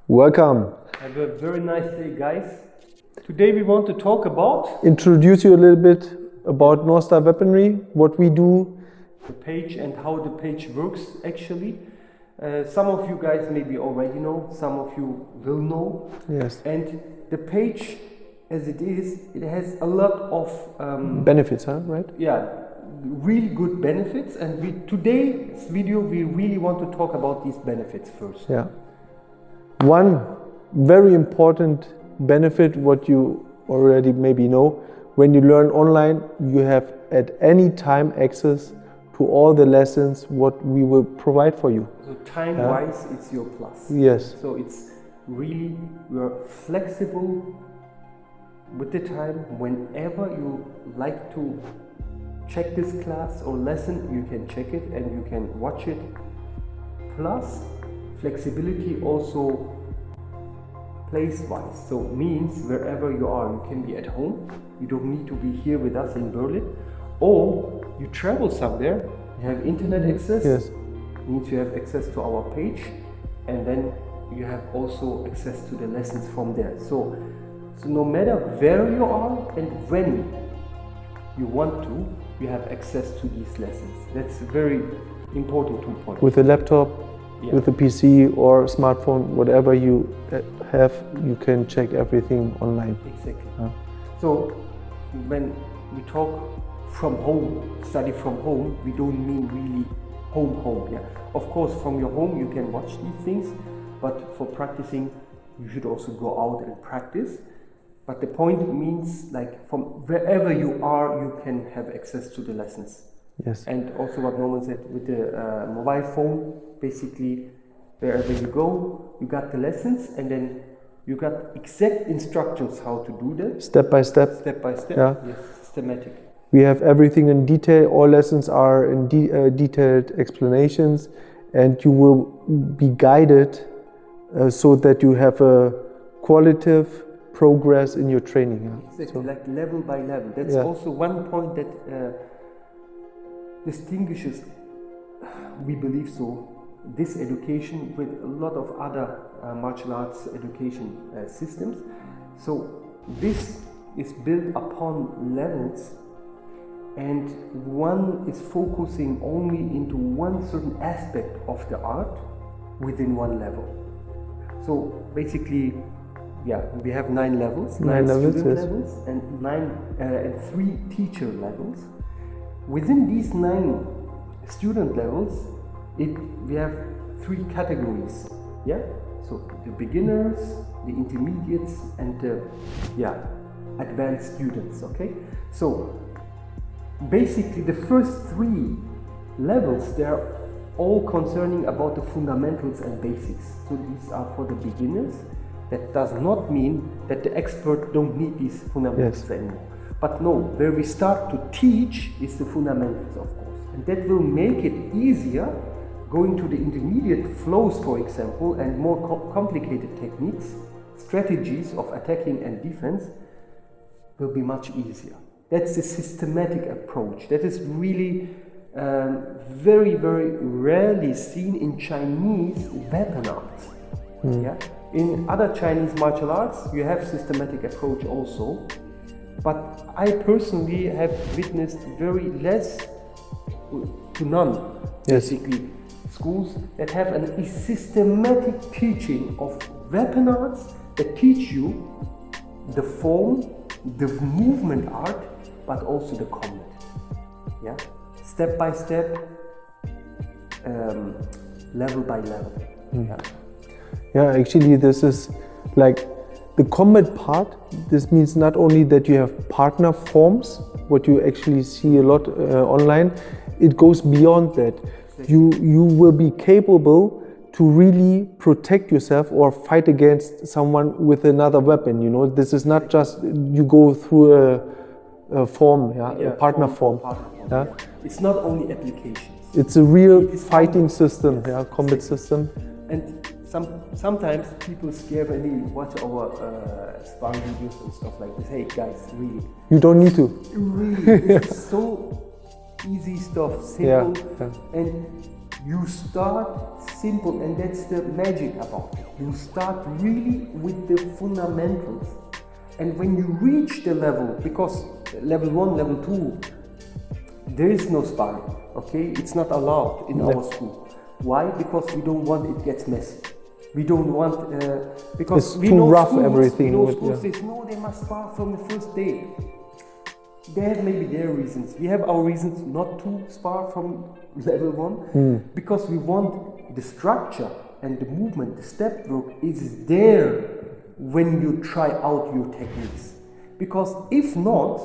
Welcome. Have a very nice day, guys. Today we want to talk about... Introduce you a little bit about Northstar Weaponry, what we do. The page and how the page works actually. Some of you guys maybe already know, some of you will know. Yes. And the page as it is, it has a lot of... benefits, huh? Right? Yeah, really good benefits. And today's video, we really want to talk about these benefits first. Yeah. One very important benefit, what you already maybe know, when you learn online, you have at any time access to all the lessons what we will provide for you. So time-wise, it's your plus. Yes. So it's really, you're flexible with the time. Whenever you like to check this class or lesson, you can check it and you can watch it. Plus, flexibility also place-wise. So means wherever you are, you can be at home. You don't need to be here with us in Berlin. Or you travel somewhere, you have internet access, yes. Means you have access to our page, and then you have also access to the lessons from there. So no matter where you are and when you want to, you have access to these lessons. That's very important to point. With a laptop, yeah. With a PC or smartphone, whatever you have, you can check everything online. Exactly. So when we talk from home, study from home, we don't mean really home. Yeah. Of course, from your home you can watch these things, but for practicing, you should also go out and practice. But the point means like from wherever you are, you can have access to the lessons. Yes. And also what Norman said with the mobile phone, basically wherever you go, you got the lessons and then you got exact instructions how to do that. Step by step. Step by step. Yeah. Yes, systematic. We have everything in detail. All lessons are in detailed explanations, and you will be guided so that you have a qualitative progress in your training. Yeah? Exactly, so, like level by level. That's also one point that distinguishes, we believe so, this education with a lot of other martial arts education systems. So this is built upon levels, and one is focusing only into one certain aspect of the art within one level. So basically, yeah, we have 9 levels, 9 student levels, and 3 teacher levels. Within these 9 student levels, we have 3 categories. Yeah, so the beginners, the intermediates, and the advanced students. Okay, so basically the first 3 levels, they are all concerning about the fundamentals and basics. So these are for the beginners. That does not mean that the expert don't need these fundamentals anymore. But no, where we start to teach is the fundamentals, of course. And that will make it easier going to the intermediate flows, for example, and more complicated techniques, strategies of attacking and defense will be much easier. That's the systematic approach. That is really very, very rarely seen in Chinese weapon arts. Yeah? In other Chinese martial arts, you have systematic approach also. But I personally have witnessed very less to none, basically, schools that have a systematic teaching of weapon arts that teach you the form, the movement art, but also the combat. Yeah, step by step, level by level. Yeah, actually, this is like the combat part. This means not only that you have partner forms, what you actually see a lot online. It goes beyond that. You will be capable to really protect yourself or fight against someone with another weapon. You know, this is not just you go through a form, a partner form. Yeah? It's not only applications. It's a real fighting system, combat system. And sometimes people scare when they watch our sparring videos and stuff like this. Hey guys, really. You don't need to. Really, this is so easy stuff, simple, and You start simple, and that's the magic about it. You start really with the fundamentals. And when you reach the level, because level 1, level 2, there is no sparring, okay? It's not allowed in our school. Why? Because we don't want it gets messy. We don't want, because it's we too know rough schools, everything. We know schools say, no, they must spar from the first day. They have maybe their reasons. We have our reasons not to spar from level 1 because we want the structure and the movement, the step work is there when you try out your techniques. Because if not,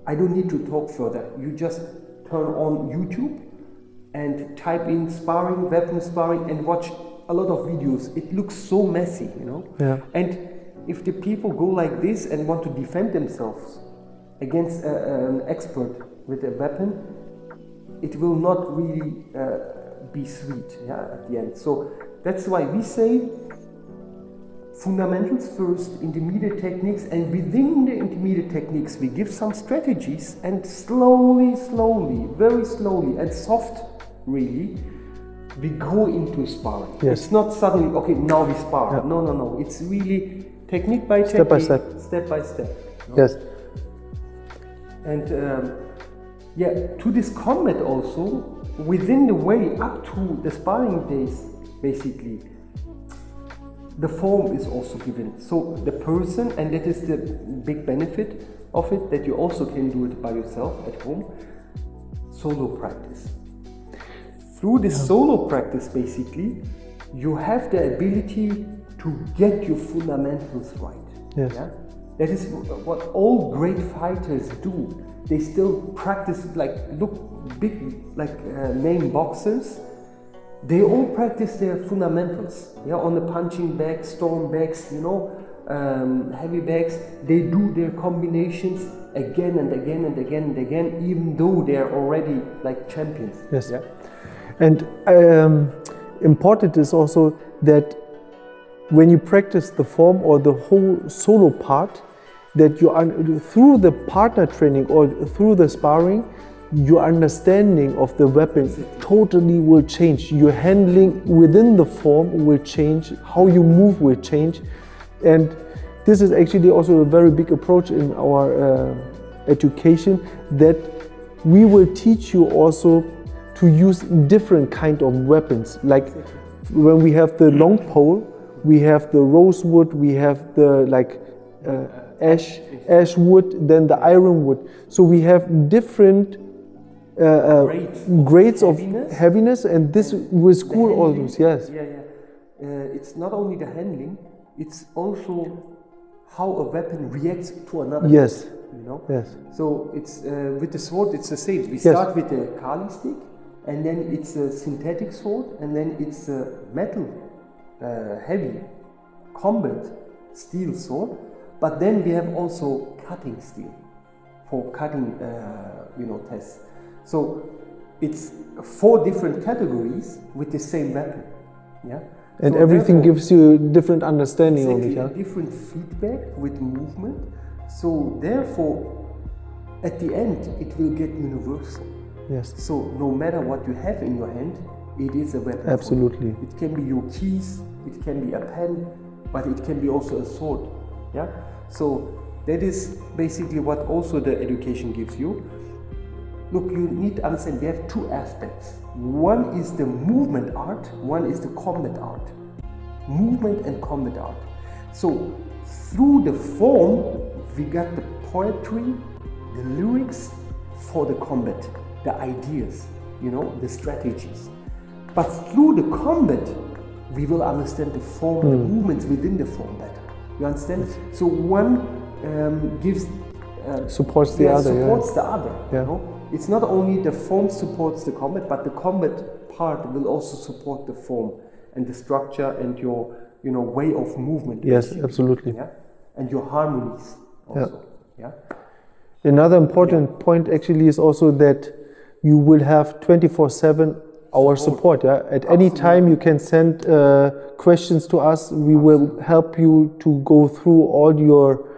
I don't need to talk further. You just turn on YouTube and type in sparring, weapon sparring, and watch a lot of videos. It looks so messy, you know? Yeah. And if the people go like this and want to defend themselves against an expert with a weapon, it will not really be sweet, yeah, at the end. So that's why we say fundamentals first, intermediate techniques, and within the intermediate techniques we give some strategies, and slowly, very slowly and soft really, we go into sparring. Yes. It's not suddenly, okay, now we spar. Yeah. No. It's really technique by step technique, step by step. No? Yes. And to this combat also, within the way up to the sparring days, basically, the form is also given. So the person, and that is the big benefit of it, that you also can do it by yourself at home, solo practice. Through this solo practice, basically, you have the ability to get your fundamentals right. Yes. Yeah? That is what all great fighters do. They still practice, like, look, big, like name boxers. They all practice their fundamentals. Yeah, on the punching bag, storm bags, you know, heavy bags. They do their combinations again and again and again and again, even though they are already like champions. Yes. Yeah? And important is also that when you practice the form or the whole solo part, that you are, through the partner training or through the sparring, your understanding of the weapon totally will change. Your handling within the form will change, how you move will change. And this is actually also a very big approach in our education, that we will teach you also to use different kind of weapons. Like when we have the long pole, we have the rosewood, we have the ash wood, then the iron wood. So we have different grades of heaviness, and this will school all those. Yes. It's not only the handling, it's also how a weapon reacts to another. Yes. You know. Yes. So it's with the sword, it's the same. We start with the Kali stick, and then it's a synthetic sword, and then it's a metal, heavy, combat steel sword. But then we have also cutting steel for cutting, tests. So it's 4 different categories with the same weapon. Yeah. And so everything gives you a different understanding of it. Yeah? Different feedback with movement. So therefore, at the end, it will get universal. Yes. So no matter what you have in your hand, it is a weapon. Absolutely. It can be your keys, it can be a pen, but it can be also a sword. Yeah. So that is basically what also the education gives you. Look, you need to understand we have 2 aspects. One is the movement art, one is the combat art. Movement and combat art. So through the form, we got the poetry, the lyrics for the combat, the ideas, the strategies. But through the combat, we will understand the form, the movements within the form better. You understand? So one gives supports the other. Supports the other. Yeah. You know? It's not only the form supports the combat, but the combat part will also support the form and the structure and your way of movement. Yes, basically. absolutely. Yeah? And your harmonies also. Yeah. Another important point actually is also that you will have 24/7 our support. Yeah. At any time you can send questions to us. We will help you to go through all your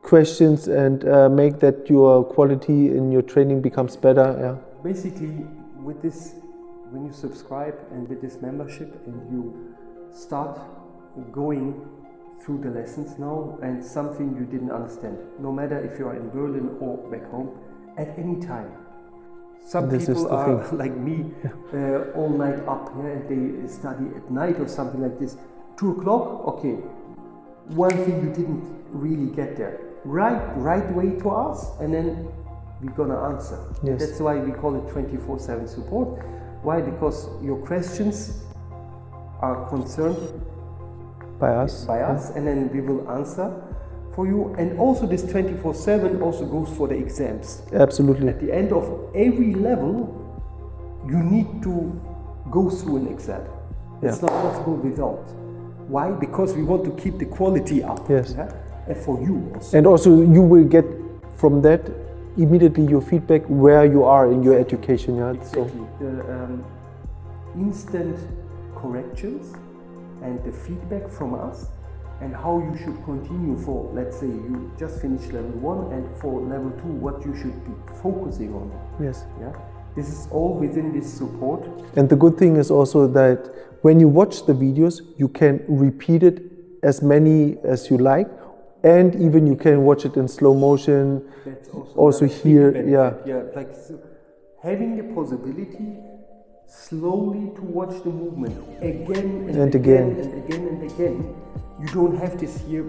questions and make that your quality in your training becomes better. Yeah. Basically, with this, when you subscribe and with this membership and you start going through the lessons now and something you didn't understand, no matter if you are in Berlin or back home, at any time. Some people are like me, all night up, and they study at night or something like this. 2 o'clock, okay. One thing you didn't really get there, right way to us, and then we're gonna answer. Yes. That's why we call it 24/7 support. Why? Because your questions are concerned by us, and then we will answer for you. And also this 24/7 also goes for the exams. Absolutely. At the end of every level, you need to go through an exam. It's not possible without. Why? Because we want to keep the quality up. Yes. Yeah? And for you also. And also you will get from that immediately your feedback where you are in your education. Yeah. Exactly. The instant corrections and the feedback from us and how you should continue for, let's say you just finished level 1 and for level 2 what you should be focusing on. Yes. Yeah. This is all within this support. And the good thing is also that when you watch the videos, you can repeat it as many as you like, and even you can watch it in slow motion. That's also here, like so having the possibility slowly to watch the movement again and again and again and again. You don't have this here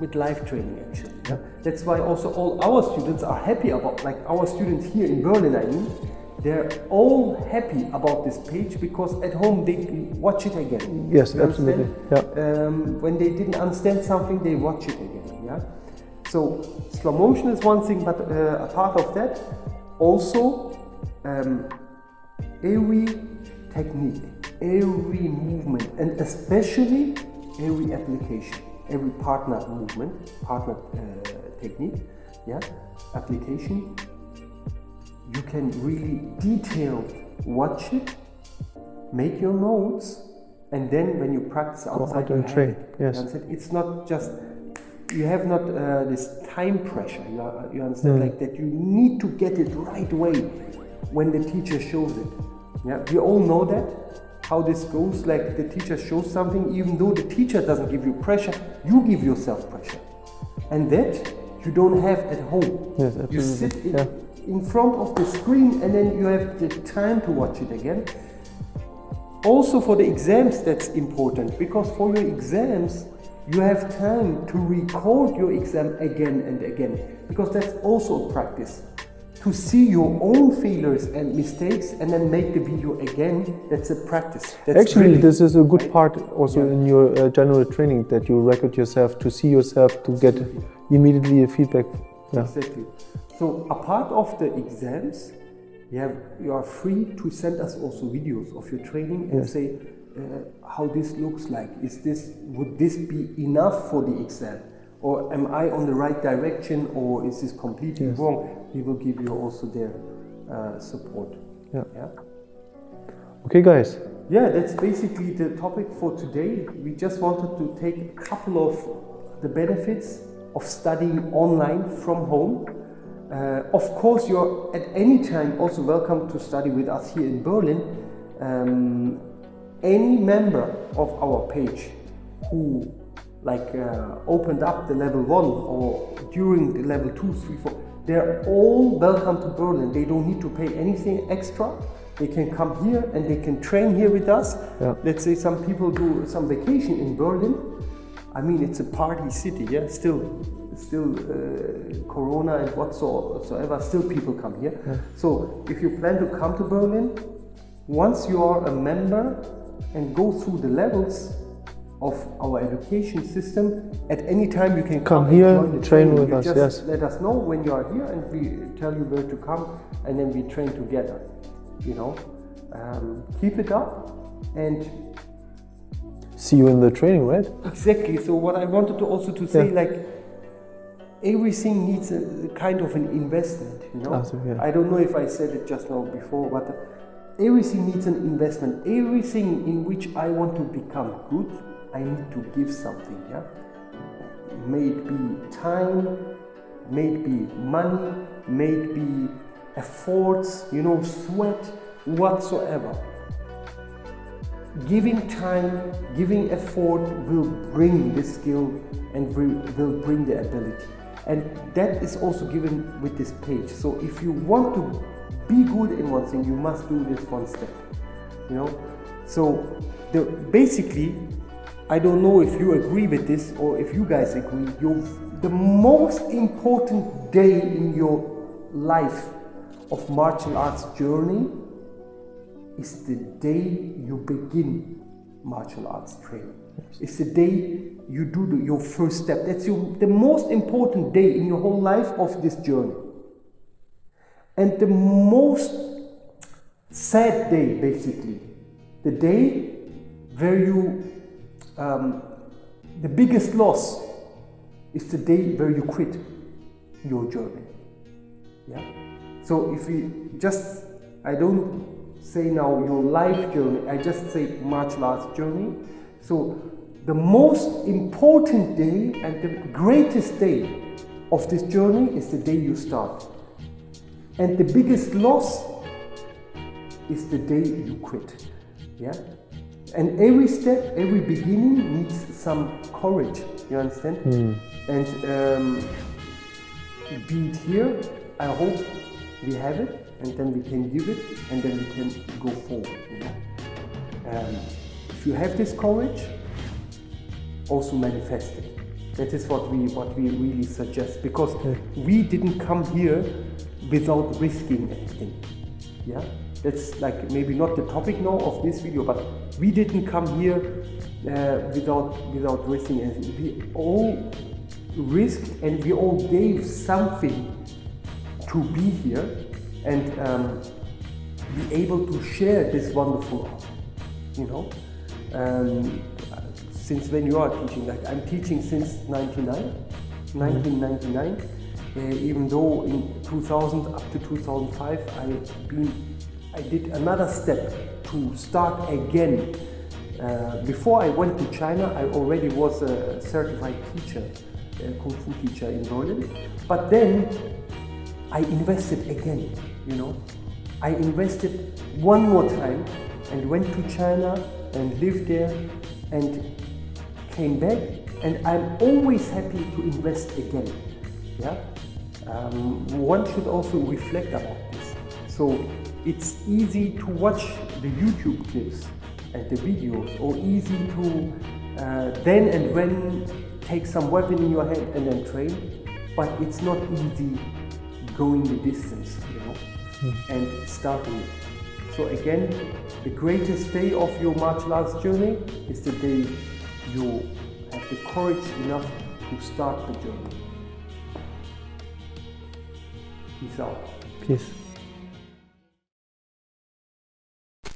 with live training actually. Yeah? That's why also all our students are happy about, like our students here in Berlin, I mean, they're all happy about this page because at home they watch it again. Yes, absolutely. Yeah. When they didn't understand something, they watch it again. Yeah. So slow motion is one thing, but a part of that also every technique, every movement, and especially every application, every partner movement, partner technique, yeah, application. You can really detailed watch it, make your notes, and then when you practice outside, you train. Yes. It's not just, you have not this time pressure. You understand, like that. You need to get it right way when the teacher shows it. Yeah, we all know that how this goes. Like the teacher shows something, even though the teacher doesn't give you pressure, you give yourself pressure, and that you don't have at home. Yes, absolutely. You sit in front of the screen and then you have the time to watch it again. Also for the exams that's important, because for your exams you have time to record your exam again and again, because that's also a practice. To see your own failures and mistakes and then make the video again, that's a practice. That's actually really, this is a good part also in your general training, that you record yourself, to see yourself, to get immediately a feedback. Yeah. Exactly. So a part of the exams, you are free to send us also videos of your training and say how this looks like. Would this be enough for the exam? Or am I on the right direction, or is this completely wrong? We will give you also their support. Yeah. Yeah. Okay, guys. Yeah, that's basically the topic for today. We just wanted to take a couple of the benefits of studying online from home. Of course, you're at any time also welcome to study with us here in Berlin. Any member of our page who opened up the level 1 or during the level 2, 3, 4, they're all welcome to Berlin. They don't need to pay anything extra. They can come here and they can train here with us. Yeah. Let's say some people do some vacation in Berlin. I mean, it's a party city, yeah, still Corona and whatsoever, still people come here. Yeah. So if you plan to come to Berlin, once you are a member and go through the levels of our education system, at any time you can come here, and join the train with you us. just yes. Let us know when you are here, and we tell you where to come, and then we train together. You know, keep it up and see you in the training, right? Exactly. So what I wanted to also to say, everything needs a kind of an investment. You know, I don't know if I said it just now before, but everything needs an investment. Everything in which I want to become good, I need to give something. Yeah, may it be time, may it be money, may it be efforts, you know, sweat, whatsoever. Giving time, giving effort will bring the skill and will bring the ability. And that is also given with this page. So if you want to be good in one thing, you must do this one step, you know. So basically, I don't know if you agree with this or if you guys agree, the most important day in your life of martial arts journey is the day you begin martial arts training. It's the day you do your first step. That's the most important day in your whole life of this journey. And the most sad day, basically, the day where you, the biggest loss is the day where you quit your journey. Yeah. So if we just, I don't say now your life journey, I just say martial arts journey. So the most important day and the greatest day of this journey is the day you start. And the biggest loss is the day you quit. Yeah? And every step, every beginning needs some courage. You understand? And be it here, I hope we have it, and then we can give it, and then we can go forward. You know? If you have this courage, also manifest it. That is what we really suggest, because we didn't come here without risking anything. Yeah, that's like maybe not the topic now of this video, but we didn't come here without risking anything. We all risked and we all gave something to be here and be able to share this wonderful art. You know, since when you are teaching, like I'm teaching since 1999. Even though in 2000 up to 2005 I did another step to start again. Before I went to China, I already was a certified teacher, a Kung Fu teacher in Berlin. But then I invested again, you know. I invested one more time and went to China and lived there and came back, and I'm always happy to invest again. Yeah. One should also reflect about this. So it's easy to watch the YouTube clips and the videos, or easy to then and when take some weapon in your hand and then train, but it's not easy going the distance, you know, and starting it. So again, the greatest day of your martial arts journey is the day you have the courage enough to start the journey. Peace out. Peace.